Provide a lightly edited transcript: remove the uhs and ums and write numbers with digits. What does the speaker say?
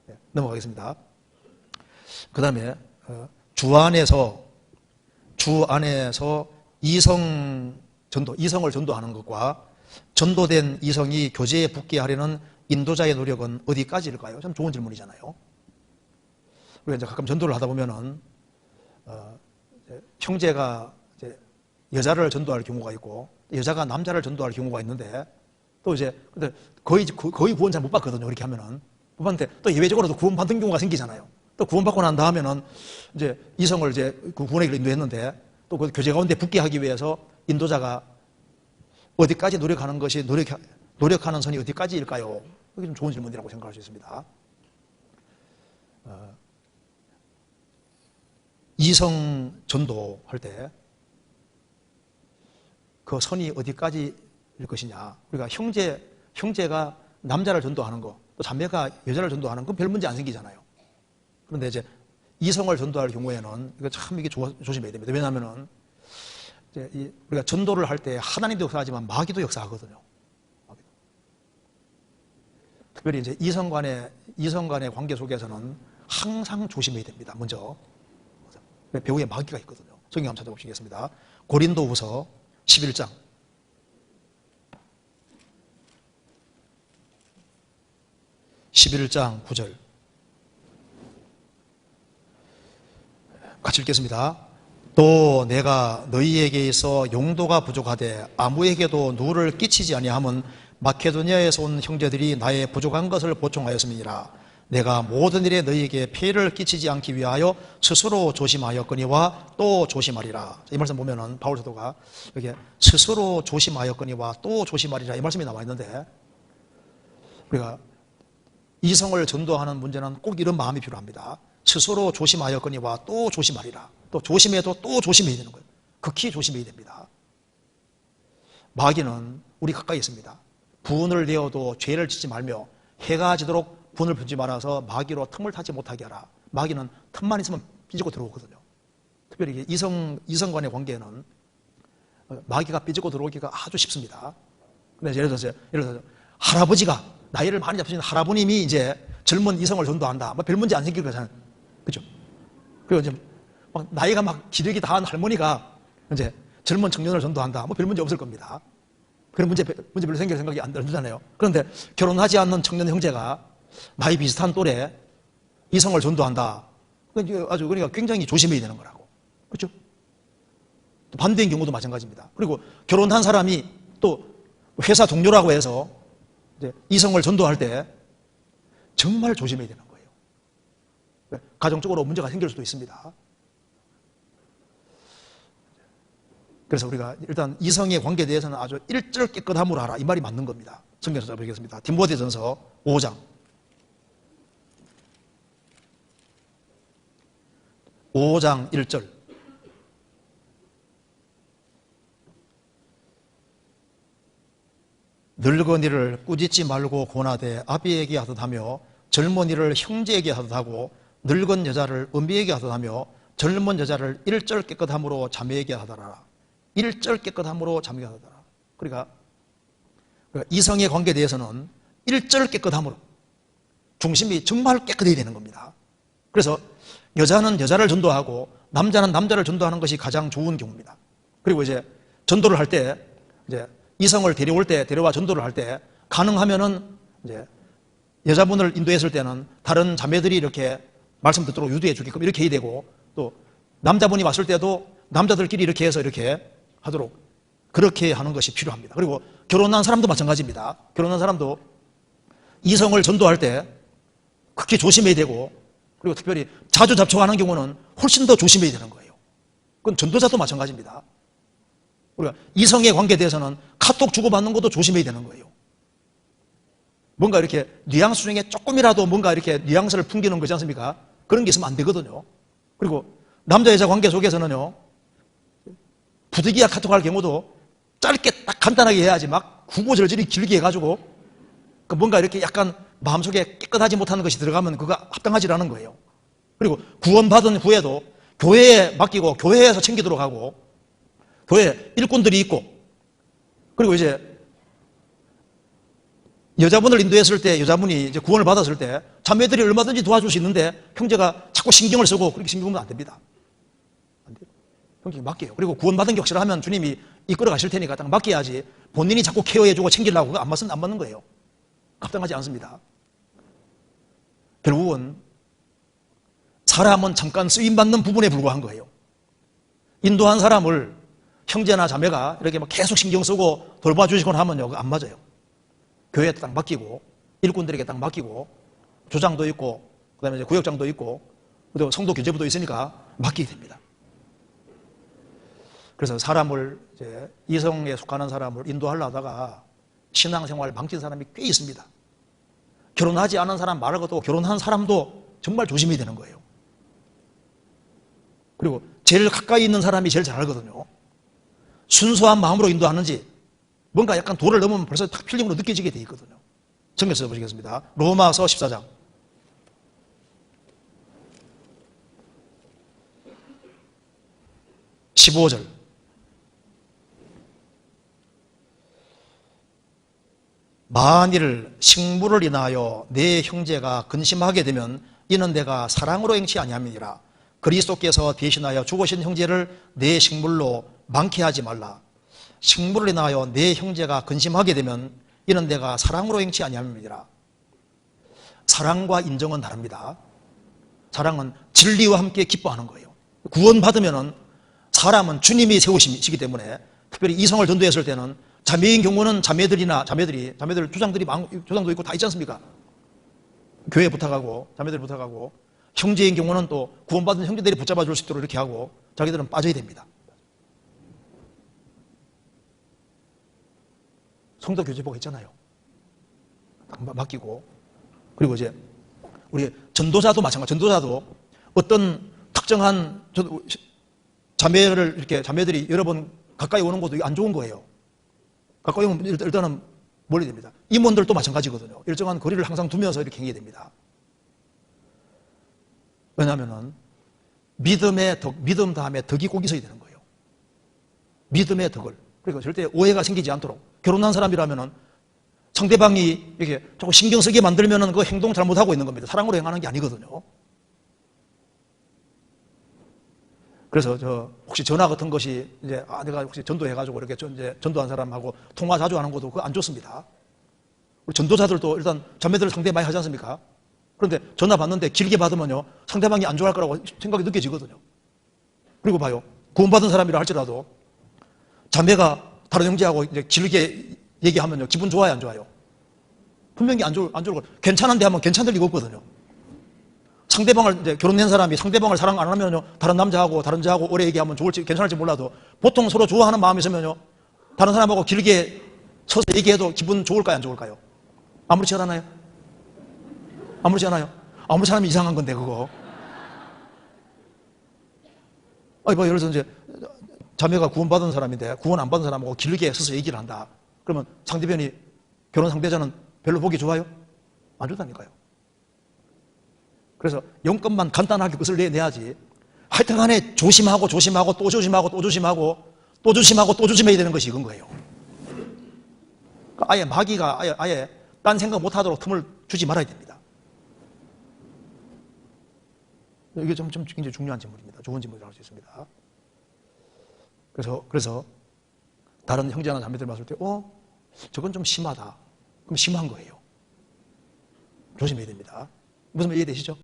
네, 넘어가겠습니다. 그 다음에 주 안에서 이성을 전도하는 것과 전도된 이성이 교제에 붙게 하려는 인도자의 노력은 어디까지일까요? 참 좋은 질문이잖아요. 우리가 이제 가끔 전도를 하다 보면은 형제가 이제 여자를 전도할 경우가 있고 여자가 남자를 전도할 경우가 있는데 또 이제 근데 거의 구원 잘 못 받거든요. 이렇게 하면은 못 받는데 또 예외적으로도 구원 받는 경우가 생기잖아요. 또 구원 받고 난 다음에는 이제 이성을 이제 그 구원의 길로 인도했는데 또 그 교제 가운데 붙게 하기 위해서 인도자가 어디까지 노력하는 것이 노력하는 선이 어디까지일까요? 이게 좀 좋은 질문이라고 생각할 수 있습니다. 이성 전도할 때 그 선이 어디까지일 것이냐. 우리가 형제가 남자를 전도하는 거, 또 자매가 여자를 전도하는 건 별 문제 안 생기잖아요. 그런데 이제 이성을 전도할 경우에는 이거 참 이게 조심해야 됩니다. 왜냐하면은 이제 우리가 전도를 할 때 하나님도 역사하지만 마귀도 역사하거든요. 특별히 이제 이성 간의 관계 속에서는 항상 조심해야 됩니다. 먼저 배후에 마귀가 있거든요. 성경 한번 찾아보시겠습니다. 고린도후서 11장 9절 같이 읽겠습니다. 또 내가 너희에게 있어 용도가 부족하되 아무에게도 누를 끼치지 아니함은 마케도니아에서 온 형제들이 나의 부족한 것을 보충하였음이니라. 내가 모든 일에 너희에게 폐를 끼치지 않기 위하여 스스로 조심하였거니와 또 조심하리라. 이 말씀 보면은 바울 사도가 여기 스스로 조심하였거니와 또 조심하리라 이 말씀이 나와 있는데 우리가 이성을 전도하는 문제는 꼭 이런 마음이 필요합니다. 스스로 조심하였거니와 또 조심하리라. 또 조심해도 또 조심해야 되는 거예요. 극히 조심해야 됩니다. 마귀는 우리 가까이 있습니다. 분을 내어도 죄를 짓지 말며 해가 지도록 분을 풀지 말아서 마귀로 틈을 타지 못하게 하라. 마귀는 틈만 있으면 삐지고 들어오거든요. 특별히 이성 간의 관계에는 마귀가 삐지고 들어오기가 아주 쉽습니다. 근데 예를 들어서 할아버지가 나이를 많이 잡수신 할아버님이 이제 젊은 이성을 전도한다. 별 문제 안 생길 거잖아요. 그죠? 그리고 이제 막 나이가 막 기력이 다한 할머니가 이제 젊은 청년을 전도한다. 별 문제 없을 겁니다. 그런 문제 별로 생길 생각이 안 들잖아요. 그런데 결혼하지 않는 청년 형제가 나이 비슷한 또래 이성을 전도한다. 그러니까 굉장히 조심해야 되는 거라고. 그렇죠? 반대인 경우도 마찬가지입니다. 그리고 결혼한 사람이 또 회사 동료라고 해서 이제 이성을 전도할 때 정말 조심해야 되는 거예요. 가정적으로 문제가 생길 수도 있습니다. 그래서 우리가 일단 이성의 관계에 대해서는 아주 일절 깨끗함으로 하라. 이 말이 맞는 겁니다. 성경에서 찾아보겠습니다. 디모데전서 5장 1절 늙은이를 꾸짖지 말고 권하되 아비에게 하듯 하며 젊은이를 형제에게 하듯 하고 늙은 여자를 어미에게 하듯 하며 젊은 여자를 일절 깨끗함으로 자매에게 하더라. 일절 깨끗함으로 자매에게 하더라. 그러니까 이성의 관계에 대해서는 일절 깨끗함으로 중심이 정말 깨끗해야 되는 겁니다. 그래서 여자는 여자를 전도하고 남자는 남자를 전도하는 것이 가장 좋은 경우입니다. 그리고 이제 전도를 할 때 이제 이성을 데려와 전도를 할 때 가능하면은 이제 여자분을 인도했을 때는 다른 자매들이 이렇게 말씀 듣도록 유도해 주게끔 이렇게 해야 되고 또 남자분이 왔을 때도 남자들끼리 이렇게 해서 이렇게 하도록 그렇게 하는 것이 필요합니다. 그리고 결혼한 사람도 마찬가지입니다. 결혼한 사람도 이성을 전도할 때 극히 조심해야 되고 그리고 특별히 자주 접촉하는 경우는 훨씬 더 조심해야 되는 거예요. 그건 전도자도 마찬가지입니다. 우리가 이성의 관계에 대해서는 카톡 주고받는 것도 조심해야 되는 거예요. 뭔가 이렇게 뉘앙스 중에 조금이라도 뭔가 이렇게 뉘앙스를 풍기는 거지 않습니까? 그런 게 있으면 안 되거든요. 그리고 남자 여자 관계 속에서는요, 부득이야 카톡할 경우도 짧게 딱 간단하게 해야지 막 구구절절히 길게 해가지고 뭔가 이렇게 약간 마음속에 깨끗하지 못하는 것이 들어가면 그거 합당하지라는 거예요. 그리고 구원받은 후에도 교회에 맡기고 교회에서 챙기도록 하고 교회 일꾼들이 있고 그리고 이제 여자분을 인도했을 때 여자분이 이제 구원을 받았을 때 자매들이 얼마든지 도와줄 수 있는데 형제가 자꾸 신경을 쓰고 그렇게 신경 쓰면 안 됩니다. 안 돼요. 형제가 맡겨요. 그리고 구원받은 게 확실하면 주님이 이끌어 가실 테니까 딱 맡겨야지 본인이 자꾸 케어해주고 챙기려고 그거 안 맞는 거예요. 합당하지 않습니다. 결국은 사람은 잠깐 쓰임받는 부분에 불과한 거예요. 인도한 사람을 형제나 자매가 이렇게 막 계속 신경 쓰고 돌봐주시거나 하면요, 그거 안 맞아요. 교회에 딱 맡기고, 일꾼들에게 딱 맡기고, 조장도 있고, 그 다음에 이제 구역장도 있고, 그리고 성도 교제부도 있으니까 맡기게 됩니다. 그래서 사람을, 이제 이성에 속하는 사람을 인도하려 하다가 신앙생활을 망친 사람이 꽤 있습니다. 결혼하지 않은 사람 말하고도 결혼한 사람도 정말 조심해야 되는 거예요. 그리고 제일 가까이 있는 사람이 제일 잘 알거든요. 순수한 마음으로 인도하는지 뭔가 약간 도를 넘으면 벌써 탁 필름으로 느껴지게 돼 있거든요. 성경 써보시겠습니다. 로마서 14장 15절. 만일 식물을 인하여 내 형제가 근심하게 되면 이는 내가 사랑으로 행치 아니함이니라. 그리스도께서 대신하여 죽으신 형제를 내 식물로 많게 하지 말라. 식물을 인하여 내 형제가 근심하게 되면 이는 내가 사랑으로 행치 아니함이니라. 사랑과 인정은 다릅니다. 사랑은 진리와 함께 기뻐하는 거예요. 구원받으면 사람은 주님이 세우시기 때문에 특별히 이성을 전도했을 때는 자매인 경우는 자매들 조장도 있고 다 있지 않습니까? 교회 부탁하고 자매들 부탁하고, 형제인 경우는 또 구원받은 형제들이 붙잡아 줄 수 있도록 이렇게 하고 자기들은 빠져야 됩니다. 성도 교제복 있잖아요. 맡기고. 그리고 이제 우리 전도자도 마찬가지. 전도자도 어떤 특정한 자매들이 여러 번 가까이 오는 것도 안 좋은 거예요. 가까이 오면 일단은 멀리 됩니다. 임원들도 마찬가지거든요. 일정한 거리를 항상 두면서 이렇게 행해야 됩니다. 왜냐하면 믿음 다음에 덕이 꼭 있어야 되는 거예요. 믿음의 덕을. 그러니까 절대 오해가 생기지 않도록. 결혼한 사람이라면 상대방이 이렇게 조금 신경 쓰게 만들면 그 행동 잘못하고 있는 겁니다. 사랑으로 행하는 게 아니거든요. 그래서 혹시 전화 같은 것이 이제 내가 혹시 전도해가지고 이렇게 이제 전도한 사람하고 통화 자주 하는 것도 그거 안 좋습니다. 우리 전도자들도 일단 자매들을 상대 많이 하지 않습니까? 그런데 전화 받는데 길게 받으면요 상대방이 안 좋아할 거라고 생각이 느껴지거든요. 그리고 봐요, 구원받은 사람이라 할지라도 자매가 다른 형제하고 이제 길게 얘기하면요 기분 좋아요, 안 좋아요? 분명히 안 좋을 거. 괜찮은데 하면 괜찮을 리가 없거든요. 상대방을 이제 결혼한 사람이 상대방을 사랑 안 하면요 다른 남자하고 다른 자하고 오래 얘기하면 좋을지 괜찮을지 몰라도 보통 서로 좋아하는 마음이 있으면요 다른 사람하고 길게 서서 얘기해도 기분 좋을까요, 안 좋을까요? 아무렇지 않아요? 아무렇지 않아요? 아무렇지 않으면 이상한 건데 그거. 예를 들어서 이제 자매가 구원받은 사람인데 구원 안 받은 사람하고 길게 서서 얘기를 한다. 그러면 상대편이 결혼 상대자는 별로 보기 좋아요? 안 좋다니까요. 그래서 용건만 간단하게 것을 내야지. 하여튼 간에 조심하고 또 조심하고 또 조심해야 되는 것이 이건 거예요. 그러니까 아예 마귀가 아예 딴 생각 못 하도록 틈을 주지 말아야 됩니다. 이게 좀 굉장히 중요한 질문입니다. 좋은 질문이라고 할 수 있습니다. 그래서 다른 형제나 자매들 봤을 때 저건 좀 심하다. 그럼 심한 거예요. 조심해야 됩니다. 무슨 말 이해되시죠?